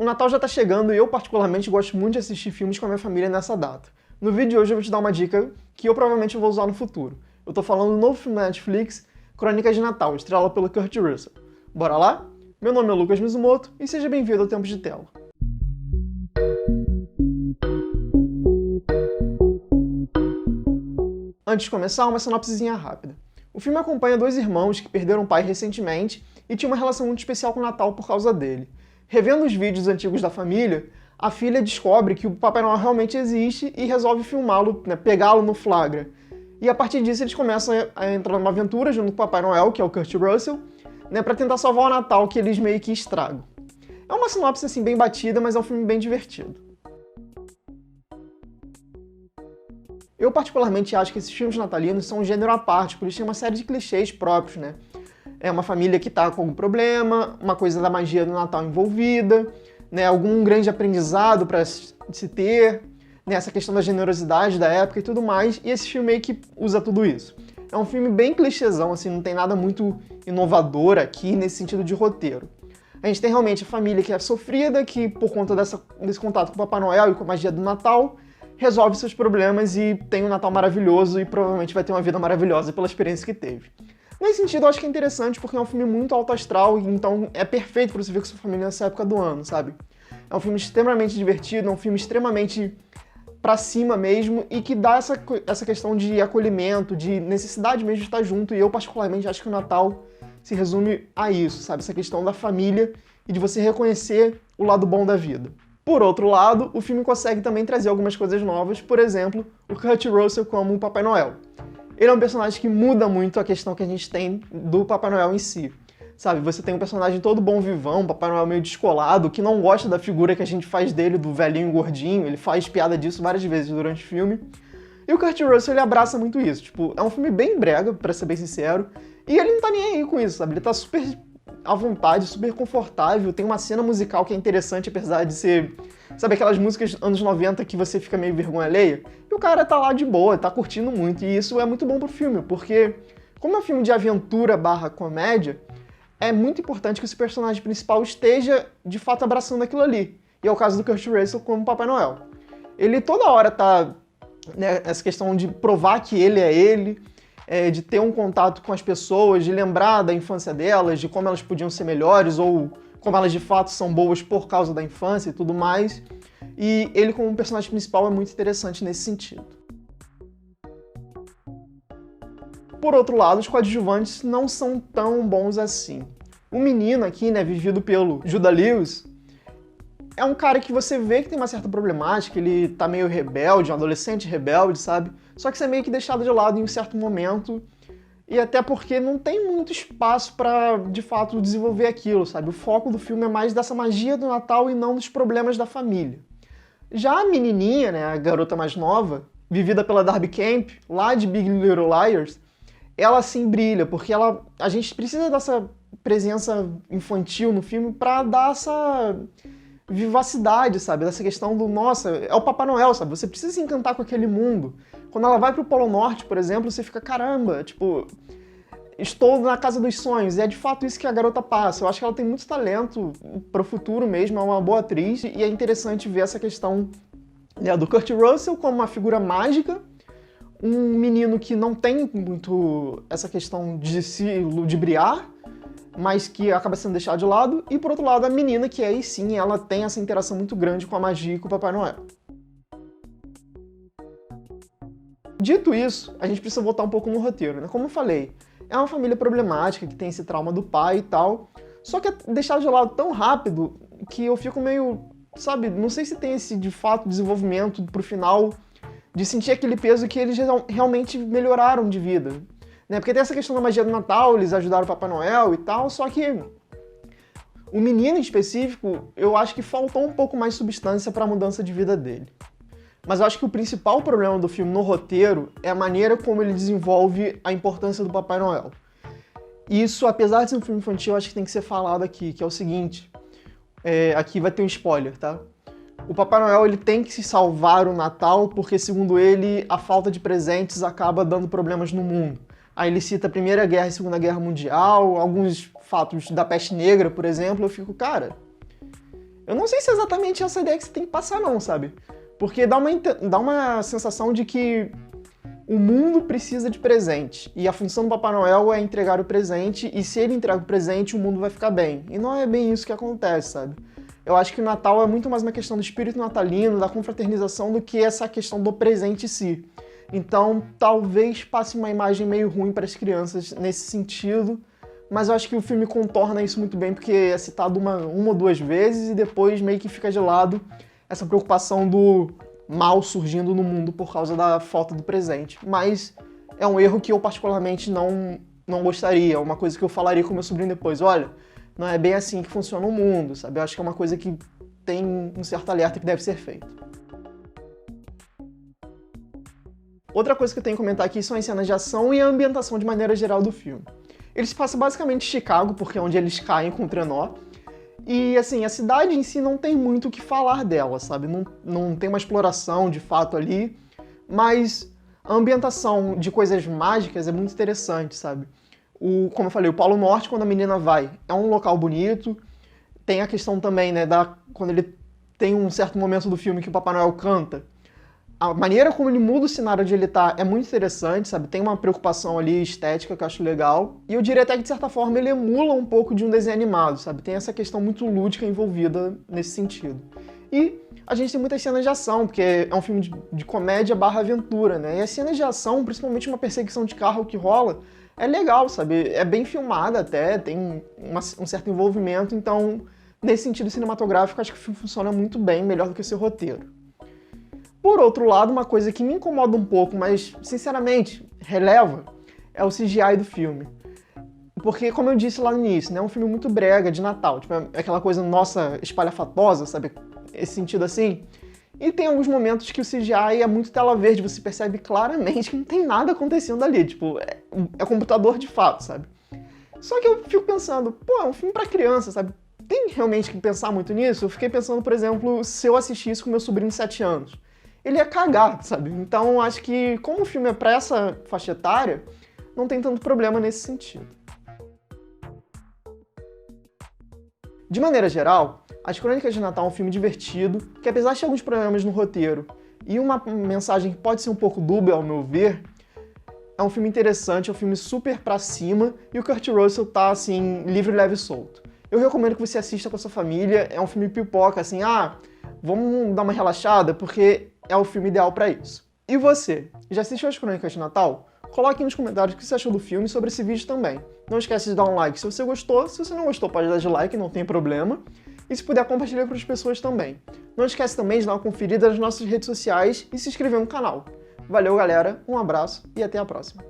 O Natal já tá chegando e eu particularmente gosto muito de assistir filmes com a minha família nessa data. No vídeo de hoje eu vou te dar uma dica que eu provavelmente vou usar no futuro. Eu tô falando do novo filme da Netflix, Crônicas de Natal, estrelado pelo Kurt Russell. Bora lá? Meu nome é Lucas Mizumoto e seja bem-vindo ao Tempo de Tela. Antes de começar, uma sinopsezinha rápida. O filme acompanha dois irmãos que perderam o pai recentemente e tinham uma relação muito especial com o Natal por causa dele. Revendo os vídeos antigos da família, a filha descobre que o Papai Noel realmente existe e resolve filmá-lo, pegá-lo no flagra. E a partir disso eles começam a entrar numa aventura junto com o Papai Noel, que é o Kurt Russell, para tentar salvar o Natal que eles meio que estragam. É uma sinopse assim bem batida, mas é um filme bem divertido. Eu particularmente acho que esses filmes natalinos são um gênero à parte, porque eles têm uma série de clichês próprios, né? É uma família que tá com algum problema, uma coisa da magia do Natal envolvida, algum grande aprendizado para se ter, essa questão da generosidade da época e tudo mais, e esse filme meio que usa tudo isso. É um filme bem clichêzão, assim, não tem nada muito inovador aqui nesse sentido de roteiro. A gente tem realmente a família que é sofrida, que por conta desse contato com o Papai Noel e com a magia do Natal, resolve seus problemas e tem um Natal maravilhoso e provavelmente vai ter uma vida maravilhosa pela experiência que teve. Nesse sentido, eu acho que é interessante porque é um filme muito alto astral, então é perfeito para você ver com sua família nessa época do ano, sabe? É um filme extremamente divertido, é um filme extremamente pra cima mesmo e que dá essa questão de acolhimento, de necessidade mesmo de estar junto, e eu particularmente acho que o Natal se resume a isso, sabe? Essa questão da família e de você reconhecer o lado bom da vida. Por outro lado, o filme consegue também trazer algumas coisas novas, por exemplo, o Kurt Russell como o Papai Noel. Ele é um personagem que muda muito a questão que a gente tem do Papai Noel em si. Sabe, você tem um personagem todo bom vivão, um Papai Noel meio descolado, que não gosta da figura que a gente faz dele, do velhinho gordinho, ele faz piada disso várias vezes durante o filme. E o Kurt Russell, ele abraça muito isso. Tipo, é um filme bem brega, pra ser bem sincero, e ele não tá nem aí com isso, sabe? Ele tá super à vontade, super confortável, tem uma cena musical que é interessante, apesar de ser, sabe, aquelas músicas anos 90 que você fica meio vergonha alheia? E o cara tá lá de boa, tá curtindo muito, e isso é muito bom pro filme, porque como é um filme de aventura / comédia, é muito importante que esse personagem principal esteja, de fato, abraçando aquilo ali. E é o caso do Kurt Russell como Papai Noel. Ele toda hora tá, essa questão de provar que ele é ele, de ter um contato com as pessoas, de lembrar da infância delas, de como elas podiam ser melhores, ou como elas de fato são boas por causa da infância e tudo mais. E ele como personagem principal é muito interessante nesse sentido. Por outro lado, os coadjuvantes não são tão bons assim. O menino aqui, vivido pelo Judah Lewis, é um cara que você vê que tem uma certa problemática, ele tá meio rebelde, um adolescente rebelde, sabe? Só que você é meio que deixado de lado em um certo momento, e até porque não tem muito espaço pra, de fato, desenvolver aquilo, sabe? O foco do filme é mais dessa magia do Natal e não dos problemas da família. Já a menininha, a garota mais nova, vivida pela Darby Camp, lá de Big Little Liars, ela sim brilha, porque a gente precisa dessa presença infantil no filme pra dar essa vivacidade, sabe? Dessa questão do, nossa, é o Papai Noel, sabe? Você precisa se encantar com aquele mundo. Quando ela vai pro Polo Norte, por exemplo, você fica, caramba, tipo, estou na casa dos sonhos. E é de fato isso que a garota passa. Eu acho que ela tem muito talento pro futuro mesmo, é uma boa atriz, e é interessante ver essa questão do Kurt Russell como uma figura mágica, um menino que não tem muito essa questão de se ludibriar, mas que acaba sendo deixado de lado, e por outro lado a menina que aí sim, ela tem essa interação muito grande com a magia e com o Papai Noel. Dito isso, a gente precisa voltar um pouco no roteiro, Como eu falei, é uma família problemática, que tem esse trauma do pai e tal, só que é deixado de lado tão rápido que eu fico meio, sabe, não sei se tem esse, de fato, desenvolvimento pro final, de sentir aquele peso que eles realmente melhoraram de vida. Porque tem essa questão da magia do Natal, eles ajudaram o Papai Noel e tal, só que o menino em específico, eu acho que faltou um pouco mais substância para a mudança de vida dele. Mas eu acho que o principal problema do filme no roteiro é a maneira como ele desenvolve a importância do Papai Noel. Isso, apesar de ser um filme infantil, eu acho que tem que ser falado aqui, que é o seguinte, aqui vai ter um spoiler, tá? O Papai Noel ele tem que se salvar o Natal porque, segundo ele, a falta de presentes acaba dando problemas no mundo. Aí ele cita a Primeira Guerra e a Segunda Guerra Mundial, alguns fatos da Peste Negra, por exemplo, eu fico, cara, Eu não sei se é exatamente essa ideia que você tem que passar não, sabe? Porque dá uma sensação de que o mundo precisa de presente, e a função do Papai Noel é entregar o presente, e se ele entrega o presente, o mundo vai ficar bem. E não é bem isso que acontece, sabe? Eu acho que o Natal é muito mais uma questão do espírito natalino, da confraternização, do que essa questão do presente em si. Então, talvez passe uma imagem meio ruim para as crianças nesse sentido, mas eu acho que o filme contorna isso muito bem, porque é citado uma ou duas vezes, e depois meio que fica de lado essa preocupação do mal surgindo no mundo por causa da falta do presente. Mas é um erro que eu particularmente não gostaria, é uma coisa que eu falaria com meu sobrinho depois. Olha, não é bem assim que funciona o mundo, sabe? Eu acho que é uma coisa que tem um certo alerta que deve ser feito. Outra coisa que eu tenho que comentar aqui são as cenas de ação e a ambientação de maneira geral do filme. Ele se passa basicamente em Chicago, porque é onde eles caem com o trenó. E, assim, a cidade em si não tem muito o que falar dela, sabe? Não tem uma exploração, de fato, ali. Mas a ambientação de coisas mágicas é muito interessante, sabe? Como eu falei, o Polo Norte, quando a menina vai, é um local bonito. Tem a questão também, né, quando ele tem um certo momento do filme que o Papai Noel canta. A maneira como ele muda o cenário onde ele tá é muito interessante, sabe? Tem uma preocupação ali estética que eu acho legal. E eu diria até que, de certa forma, ele emula um pouco de um desenho animado, sabe? Tem essa questão muito lúdica envolvida nesse sentido. E a gente tem muitas cenas de ação, porque é um filme de comédia barra aventura, né? E as cenas de ação, principalmente uma perseguição de carro que rola, é legal, sabe? É bem filmada até, tem um certo envolvimento. Então, nesse sentido cinematográfico, acho que o filme funciona muito bem, melhor do que o seu roteiro. Por outro lado, uma coisa que me incomoda um pouco, mas, sinceramente, releva, é o CGI do filme. Porque, como eu disse lá no início, né, é um filme muito brega, de Natal. Tipo, é aquela coisa, nossa, espalhafatosa, sabe? Esse sentido assim. E tem alguns momentos que o CGI é muito tela verde, você percebe claramente que não tem nada acontecendo ali. Tipo, é computador de fato, sabe? Só que eu fico pensando, pô, é um filme pra criança, sabe? Tem realmente que pensar muito nisso? Eu fiquei pensando, por exemplo, se eu assistisse com meu sobrinho de 7 anos. Ele ia cagar, sabe? Então, acho que, como o filme é pra essa faixa etária, não tem tanto problema nesse sentido. De maneira geral, As Crônicas de Natal é um filme divertido, que apesar de ter alguns problemas no roteiro e uma mensagem que pode ser um pouco dúbia, ao meu ver, é um filme interessante, é um filme super pra cima, e o Kurt Russell tá, assim, livre, leve e solto. Eu recomendo que você assista com a sua família, é um filme pipoca, assim, vamos dar uma relaxada, porque é o filme ideal pra isso. E você, já assistiu As Crônicas de Natal? Coloque nos comentários o que você achou do filme e sobre esse vídeo também. Não esquece de dar um like se você gostou, se você não gostou pode dar dislike, não tem problema. E se puder, compartilhar com as pessoas também. Não esquece também de dar uma conferida nas nossas redes sociais e se inscrever no canal. Valeu, galera, um abraço e até a próxima.